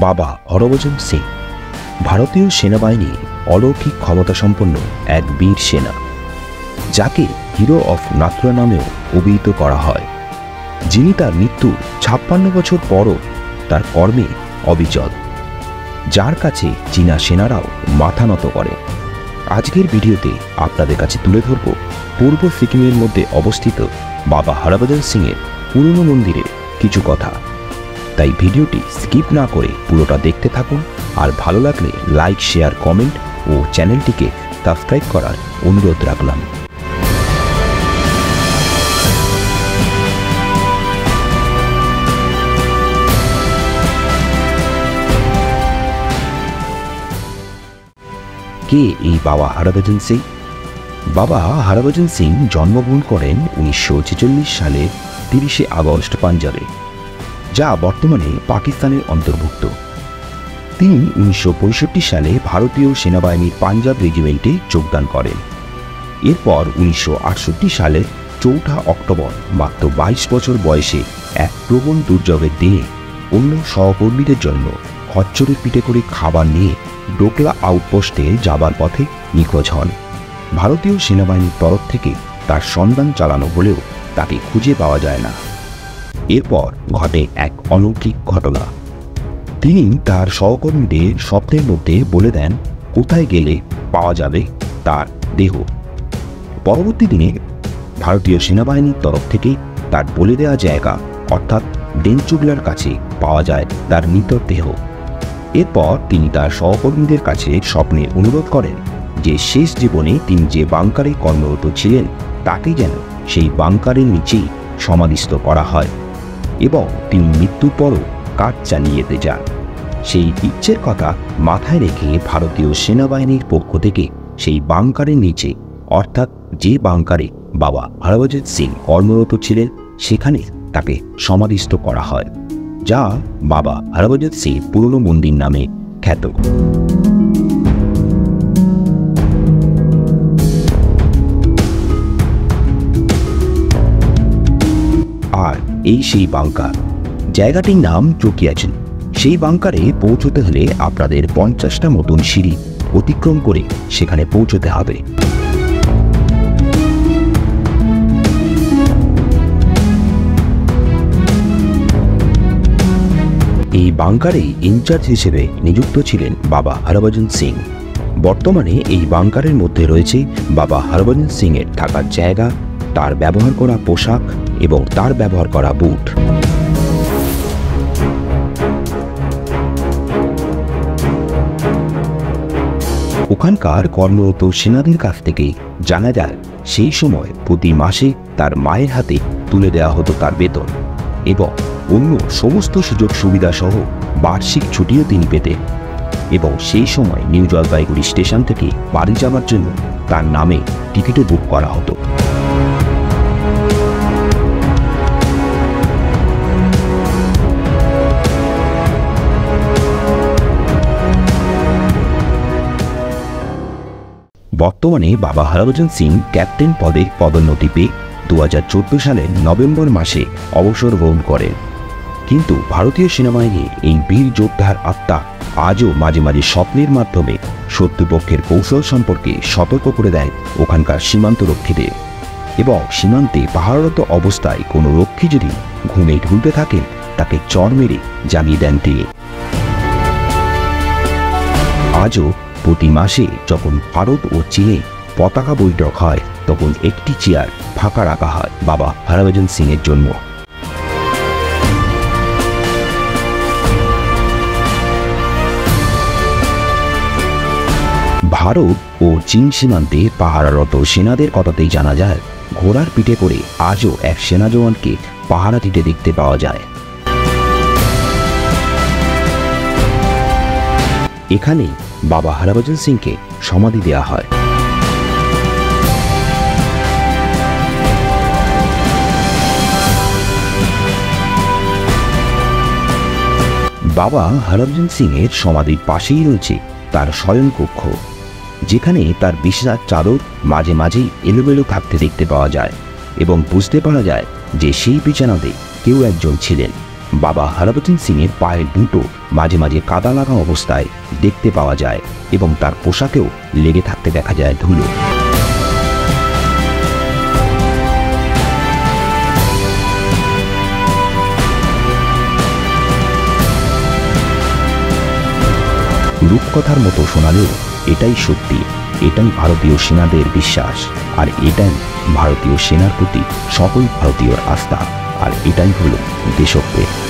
বাবা হরভজন সিং ভারতীয় সেনাবাহিনী অলৌকিক ক্ষমতাসম্পন্ন এক বীর সেনা, যাকে হিরো অফ নাথুরা নামেও অভিহিত করা হয়, যিনি তার মৃত্যু 56 বছর পরও তার কর্মে অবিচল, যার কাছে চীনা সেনারাও মাথা নত করে। আজকের ভিডিওতে আপনাদের কাছে তুলে ধরব পূর্ব সিকিমের মধ্যে অবস্থিত বাবা হরভজন সিংয়ের পুরনো মন্দিরের কিছু কথা। তাই ভিডিওটি স্কিপ না করে পুরোটা দেখতে থাকুন, আর ভালো লাগলে লাইক, শেয়ার, কমেন্ট ও চ্যানেলটিকে সাবস্ক্রাইব করার অনুরোধ রাখলাম। কে এই বাবা হরভজন সিং? বাবা হরভজন সিং জন্মগ্রহণ করেন 1946 সালের 30 আগস্ট পাঞ্জাবে, যা বর্তমানে পাকিস্তানের অন্তর্ভুক্ত। তিনি 1965 সালে ভারতীয় সেনাবাহিনীর পাঞ্জাব রেজিমেন্টে যোগদান করেন। এরপর 1968 সালে 4 অক্টোবর মাত্র 22 বছর বয়সে এক প্রবল দুর্যোগের দিনে অন্য সহকর্মীদের জন্য খচ্চরের পিঠে করে খাবার নিয়ে ডোকলা আউটপোস্টে যাবার পথে নিখোঁজ হন। ভারতীয় সেনাবাহিনীর তরফ থেকে তার সন্ধান চালানো হলেও তাকে খুঁজে পাওয়া যায় না। এরপর ঘটে এক অলৌকিক ঘটনা। তিনি তার সহকর্মীদের স্বপ্নের মধ্যে বলে দেন কোথায় গেলে পাওয়া যাবে তার দেহ। পরবর্তী দিনে ভারতীয় সেনাবাহিনীর তরফ থেকে তার বলে দেওয়া জায়গা অর্থাৎ ডেনচুগলার কাছে পাওয়া যায় তার মৃতদেহ। এরপর তিনি তার সহকর্মীদের কাছে স্বপ্নে অনুরোধ করেন যে শেষ জীবনে তিনি যে বাংকারে কর্মরত ছিলেন তাকে যেন সেই বাংকারের নিচেই সমাধিস্থ করা হয়, এবং তিনি মৃত্যুর পরও কাজ চালিয়ে যেতে চান। সেই ইচ্ছের কথা মাথায় রেখে ভারতীয় সেনাবাহিনীর পক্ষ থেকে সেই বাংকারের নিচে, অর্থাৎ যে বাংকারে বাবা হরভজন সিং কর্মরত ছিলেন, সেখানে তাকে সমাধিস্থ করা হয়, যা বাবা হরভজন সিং পুরনো মন্দির নামে খ্যাত। আর এই সেই বাংকার, জায়গাটির নাম চকিয়াচন। সেই বাংকারে পৌঁছতে হলে আপনাদের 50টা মতন সিঁড়ি অতিক্রম করে সেখানে পৌঁছতে হবে। এই বাংকারে ইনচার্জ হিসেবে নিযুক্ত ছিলেন বাবা হরভজন সিং। বর্তমানে এই বাংকারের মধ্যে রয়েছে বাবা হরভজন সিং এর থাকার জায়গা, তার ব্যবহার করা পোশাক এবং তার ব্যবহার করা বুট। ওখানকার কর্মরত সেনাদের কাছ থেকে জানা যায় সেই সময় প্রতি মাসে তার মায়ের হাতে তুলে দেওয়া হতো তার বেতন, এবং অন্য সমস্ত সুযোগ সুবিধা সহ বার্ষিক ছুটিও তিনি পেতেন। এবং সেই সময় নিউ জলপাইগুড়ি স্টেশন থেকে বাড়ি যাওয়ার জন্য তার নামে টিকিটও বুক করা হতো। বর্তমানে বাবা হরভজন সিং ক্যাপ্টেন পদে পদোন্নতি পেয়ে 2014 সালের নভেম্বর মাসে অবসর গ্রহণ করেন। কিন্তু ভারতীয় সেনাবাহিনীর এই বীর যোদ্ধার আত্মা আজও মাঝে মাঝে স্বপ্নের মাধ্যমে শত্রুপক্ষের কৌশল সম্পর্কে সতর্ক করে দেয় ওখানকার সীমান্ত রক্ষীদের, এবং সীমান্তে পাহারারত অবস্থায় কোনো রক্ষী যদি ঘুমে ঢুলতে থাকেন তাকে চর মেরে জানিয়ে দেন তিনি। আজও প্রতি মাসে যখন ভারত ও চীনে পতাকা বৈঠক হয়, তখন একটি চেয়ার ফাঁকা রাখা হয় বাবা হরভজন সিং এর জন্য। ভারত ও চীন সীমান্তে পাহারারত সেনাদের কথাতেই জানা যায় ঘোড়ার পিঠে করে আজও এক সেনা জওয়ানকে পাহারা দিতে দেখতে পাওয়া যায়। এখানে বাবা হরভজন সিংকে সমাধি দেওয়া হয়। বাবা হরভজন সিং এর সমাধির পাশেই রয়েছে তার শয়নকক্ষ, যেখানে তার বিছানার চাদর মাঝে মাঝেই এলোমেলো থাকতে দেখতে পাওয়া যায়, এবং বুঝতে পারা যায় যে সেই বিছানাতে কেউ একজন ছিলেন। বাবা হরভজন সিংয়ের পায়ের দুটো মাঝে মাঝে কাদা লাগা অবস্থায় দেখতে পাওয়া যায় এবং তার পোশাকেও লেগে থাকতে দেখা যায় ধুলো। রূপকথার মতো শোনালেও এটাই সত্যি, এটাই ভারতীয় সেনাদের বিশ্বাস, আর এটাই ভারতীয় সেনার প্রতি সকল ভারতীয়র আস্থা, আর এটাই হলো দেশপ্রেম।